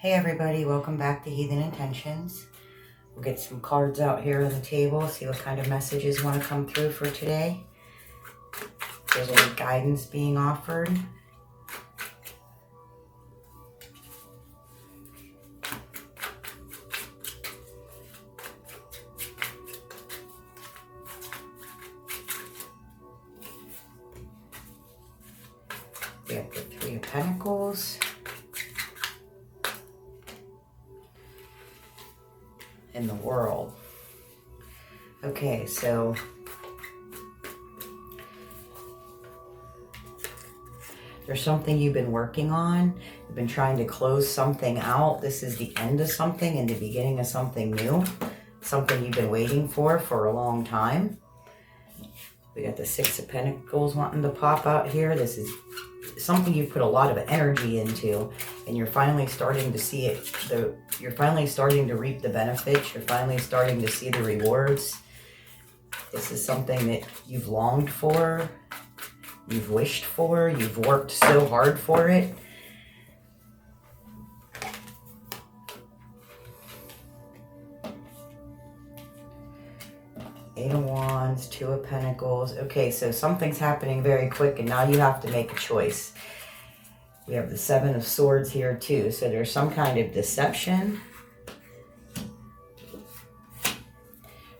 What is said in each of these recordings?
Hey everybody, welcome back to Heathen Intentions. We'll get some cards out here on the table, see what kind of messages want to come through for today. If there's any guidance being offered. We have the Three of Pentacles. In the world. Okay, so there's something you've been working on. You've been trying to close something out. This is the end of something and the beginning of something new. Something you've been waiting for a long time. We got the Six of Pentacles wanting to pop out here. This is something you put a lot of energy into, and you're finally starting to see it. You're finally starting to reap the benefits. You're finally starting to see the rewards. This is something that you've longed for, you've wished for, you've worked so hard for it. Eight of Wands, Two of Pentacles. Okay, so something's happening very quick, and now you have to make a choice. We have the Seven of Swords here too, so there's some kind of deception.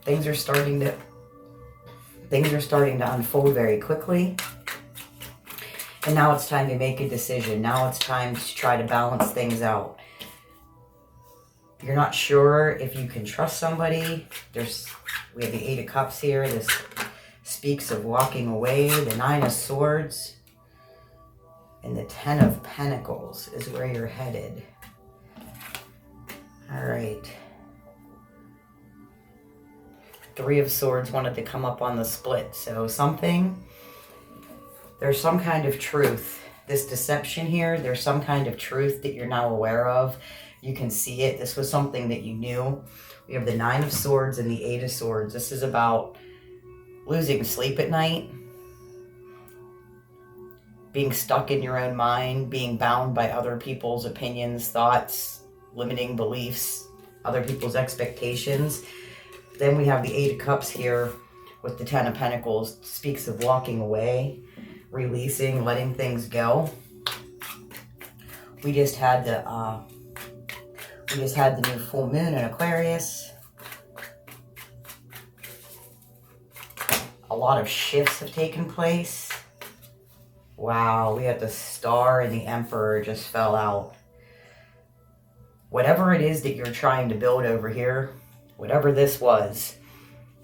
Things are starting to unfold very quickly. And now it's time to make a decision. Now it's time to try to balance things out. You're not sure if you can trust somebody. We have the Eight of Cups here. This speaks of walking away. The Nine of Swords. And the Ten of Pentacles is where you're headed. All right. Three of Swords wanted to come up on the split. So there's some kind of truth. This deception here, there's some kind of truth that you're now aware of. You can see it. This was something that you knew. We have the Nine of Swords and the Eight of Swords. This is about losing sleep at night, being stuck in your own mind, being bound by other people's opinions, thoughts, limiting beliefs, other people's expectations. Then we have the Eight of Cups here with the Ten of Pentacles. Speaks of walking away, releasing, letting things go. We just had the new full moon in Aquarius. A lot of shifts have taken place. Wow, we had the Star and the Emperor just fell out. Whatever it is that you're trying to build over here, whatever this was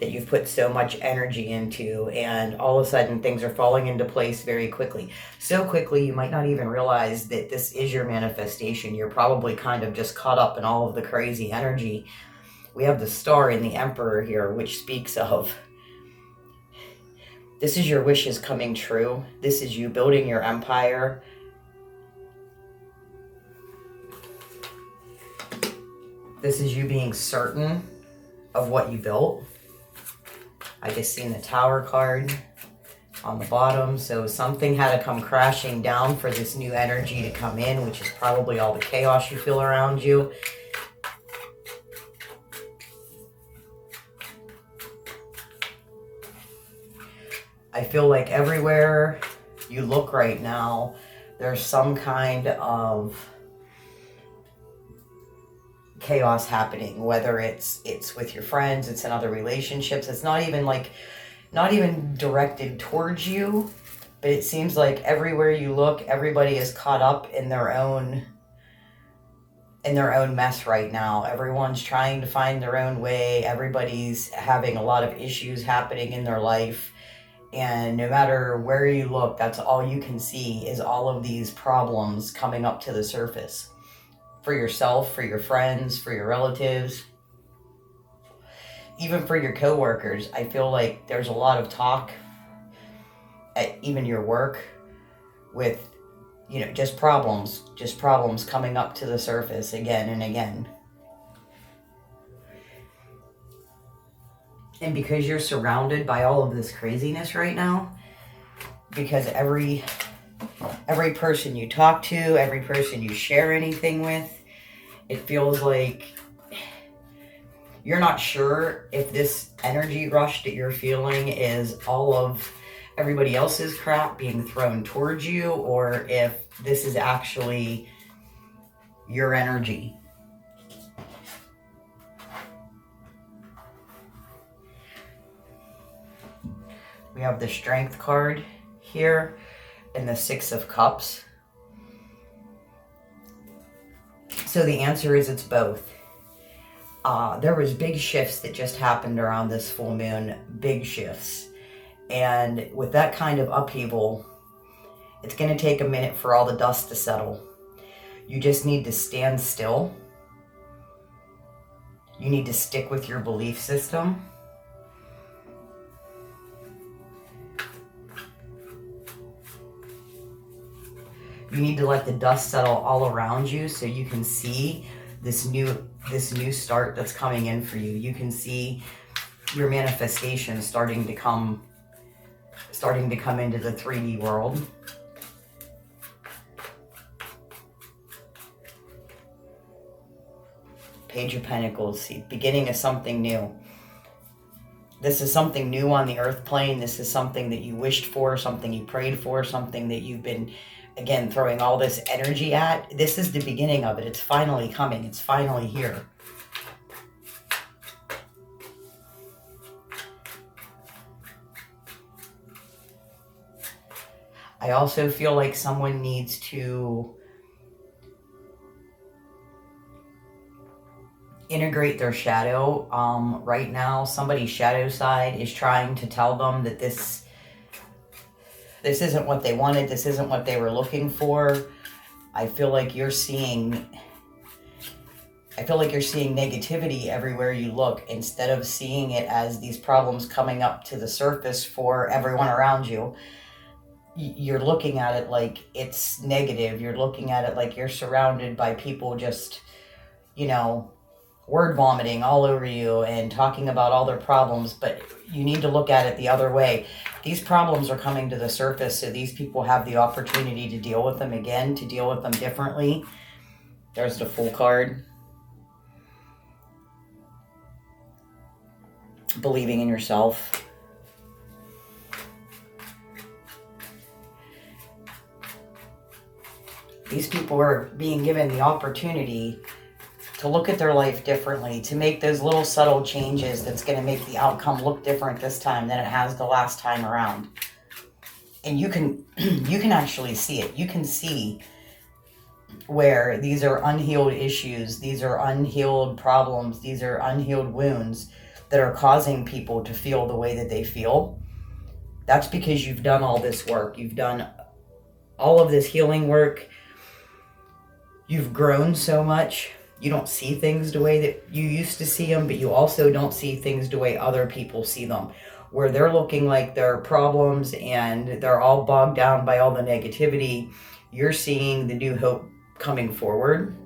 that you've put so much energy into, and all of a sudden things are falling into place very quickly. So quickly you might not even realize that this is your manifestation. You're probably kind of just caught up in all of the crazy energy. We have the Star and the Emperor here, which speaks of this is your wishes coming true. This is you building your empire. This is you being certain of what you built. I just seen the Tower card on the bottom. So something had to come crashing down for this new energy to come in, which is probably all the chaos you feel around you. I feel like everywhere you look right now, there's some kind of chaos happening, whether it's with your friends, it's in other relationships. It's not even directed towards you, but it seems like everywhere you look, everybody is caught up in their own mess right now. Everyone's trying to find their own way. Everybody's having a lot of issues happening in their life. And no matter where you look, that's all you can see is all of these problems coming up to the surface. For yourself, for your friends, for your relatives, even for your coworkers. I feel like there's a lot of talk at even your work with, just problems coming up to the surface again and again. And because you're surrounded by all of this craziness right now, because every person you talk to, every person you share anything with, It feels like you're not sure if this energy rush that you're feeling is all of everybody else's crap being thrown towards you, or if this is actually your energy. We have the Strength card here and the Six of Cups. So the answer is it's both. There was big shifts that just happened around this full moon, big shifts. And with that kind of upheaval, it's going to take a minute for all the dust to settle. You just need to stand still. You need to stick with your belief system. You need to let the dust settle all around you so you can see this new start that's coming in for you. You can see your manifestation starting to come into the 3D world. Page of Pentacles, see, beginning of something new. This is something new on the earth plane. This is something that you wished for, something you prayed for, something that you've been, again, throwing all this energy at. This is the beginning of it. It's finally coming. It's finally here. I also feel like someone needs to integrate their shadow. Right now, somebody's shadow side is trying to tell them that this isn't what they wanted. This isn't what they were looking for. I feel like you're seeing negativity everywhere you look, instead of seeing it as these problems coming up to the surface for everyone around you. You're looking at it like it's negative. You're looking at it like you're surrounded by people just, word vomiting all over you and talking about all their problems, but you need to look at it the other way. These problems are coming to the surface, so these people have the opportunity to deal with them again, to deal with them differently. There's the Fool card. Believing in yourself. These people are being given the opportunity to look at their life differently, to make those little subtle changes that's going to make the outcome look different this time than it has the last time around. And you can actually see it. You can see where these are unhealed issues, these are unhealed problems, these are unhealed wounds that are causing people to feel the way that they feel. That's because you've done all this work. You've done all of this healing work. You've grown so much. You don't see things the way that you used to see them, but you also don't see things the way other people see them, where they're looking like they're problems and they're all bogged down by all the negativity. You're seeing the new hope coming forward.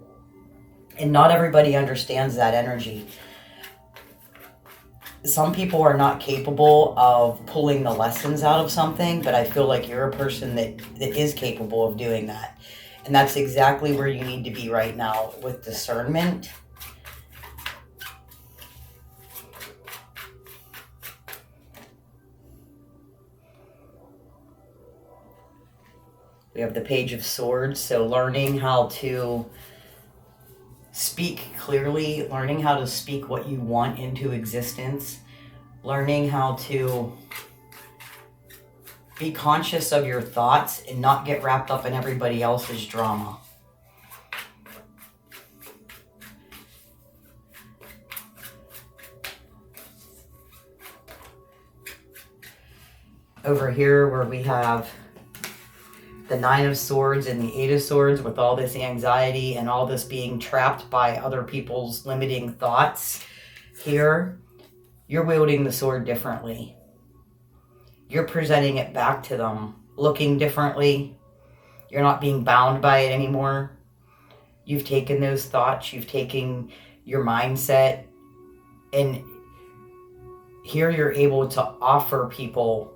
And not everybody understands that energy. Some people are not capable of pulling the lessons out of something, but I feel like you're a person that is capable of doing that. And that's exactly where you need to be right now with discernment. We have the Page of Swords, so learning how to speak clearly, learning how to speak what you want into existence, learning how to be conscious of your thoughts and not get wrapped up in everybody else's drama. Over here where we have the Nine of Swords and the Eight of Swords, with all this anxiety and all this being trapped by other people's limiting thoughts, here you're wielding the sword differently. You're presenting it back to them, looking differently. You're not being bound by it anymore. You've taken those thoughts, you've taken your mindset, and here you're able to offer people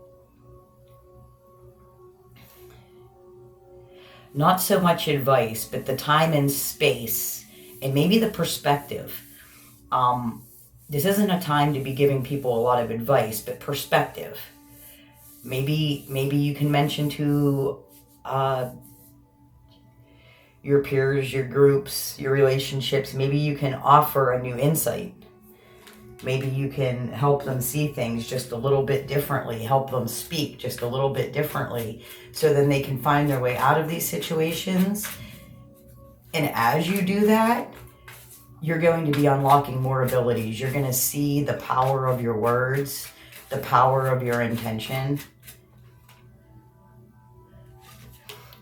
not so much advice, but the time and space And maybe the perspective. This isn't a time to be giving people a lot of advice, but perspective. Maybe you can mention to your peers, your groups, your relationships, maybe you can offer a new insight. Maybe you can help them see things just a little bit differently, help them speak just a little bit differently, so then they can find their way out of these situations. And as you do that, you're going to be unlocking more abilities. You're going to see the power of your words, the power of your intention.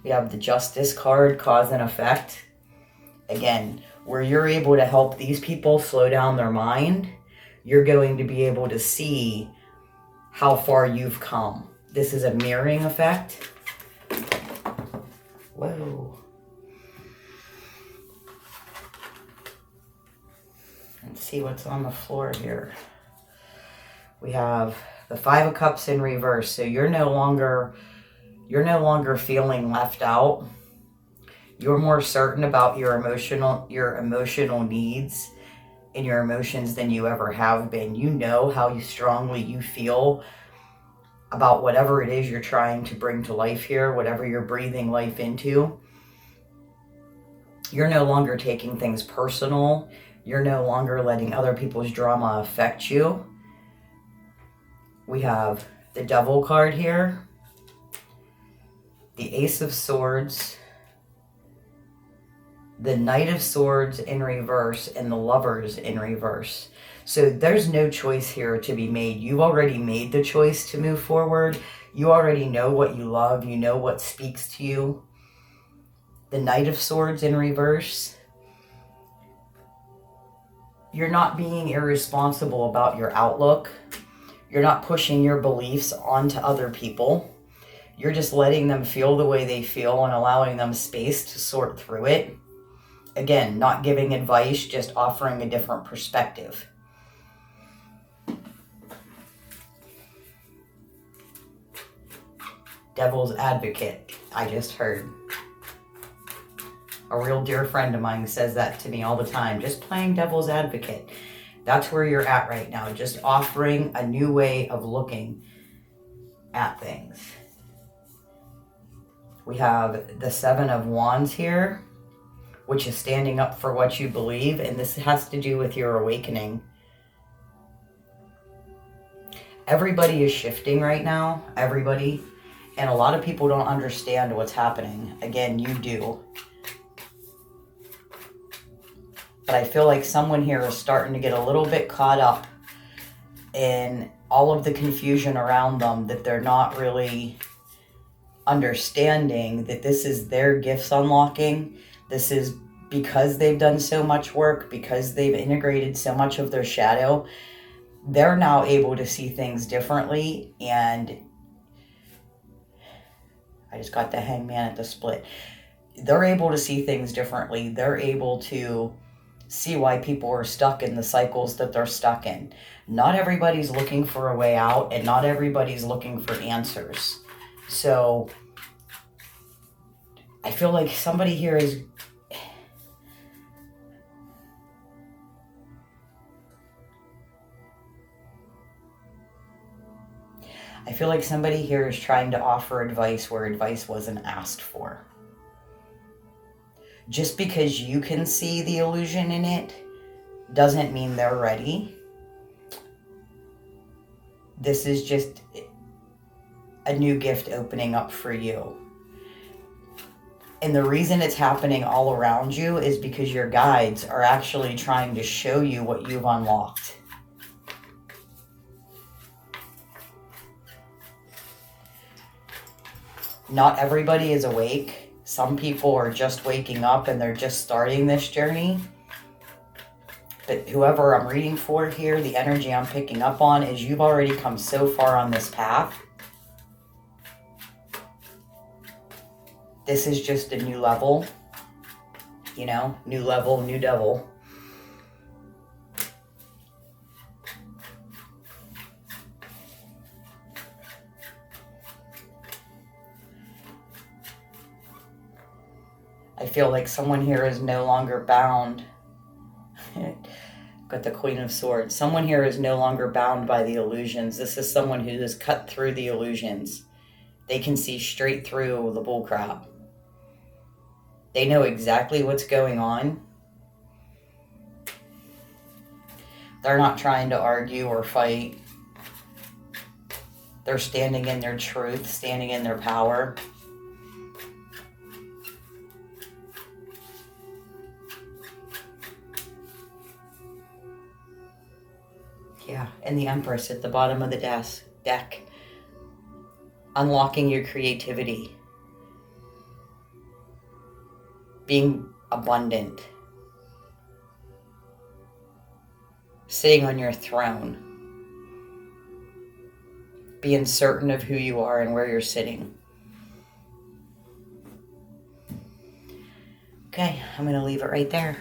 We have the Justice card, cause and effect. Again, where you're able to help these people slow down their mind, you're going to be able to see how far you've come. This is a mirroring effect. Whoa. Let's see what's on the floor here. We have the Five of Cups in reverse. So you're no longer feeling left out. You're more certain about your emotional needs and your emotions than you ever have been. You know how strongly you feel about whatever it is you're trying to bring to life here, whatever you're breathing life into. You're no longer taking things personal. You're no longer letting other people's drama affect you. We have the Devil card here, the Ace of Swords, the Knight of Swords in reverse, and the Lovers in reverse. So there's no choice here to be made. You've already made the choice to move forward. You already know what you love. You know what speaks to you. The Knight of Swords in reverse. You're not being irresponsible about your outlook. You're not pushing your beliefs onto other people. You're just letting them feel the way they feel and allowing them space to sort through it. Again, not giving advice, just offering a different perspective. Devil's advocate, I just heard. A real dear friend of mine says that to me all the time. Just playing devil's advocate. That's where you're at right now. Just offering a new way of looking at things. We have the Seven of Wands here, which is standing up for what you believe. And this has to do with your awakening. Everybody is shifting right now. Everybody. And a lot of people don't understand what's happening. Again, you do. But I feel like someone here is starting to get a little bit caught up in all of the confusion around them, that they're not really understanding that this is their gifts unlocking. This is because they've done so much work, because they've integrated so much of their shadow. They're now able to see things differently. And I just got the Hangman at the split. They're able to see things differently. They're able to see why people are stuck in the cycles that they're stuck in. Not everybody's looking for a way out, and not everybody's looking for answers. So I feel like somebody here is... I feel like somebody here is trying to offer advice where advice wasn't asked for. Just because you can see the illusion in it doesn't mean they're ready. This is just a new gift opening up for you. And the reason it's happening all around you is because your guides are actually trying to show you what you've unlocked. Not everybody is awake. Some people are just waking up and they're just starting this journey. But whoever I'm reading for here, the energy I'm picking up on is you've already come so far on this path. This is just a new level. You know, new level, new devil. I feel like someone here is no longer bound Got the Queen of Swords. Someone here is no longer bound by the illusions. This is someone who has cut through the illusions. They can see straight through the bullcrap. They know exactly what's going on. They're not trying to argue or fight. They're standing in their truth, standing in their power. Yeah, and the Empress at the bottom of the deck. Unlocking your creativity. Being abundant. Sitting on your throne. Being certain of who you are and where you're sitting. Okay, I'm going to leave it right there.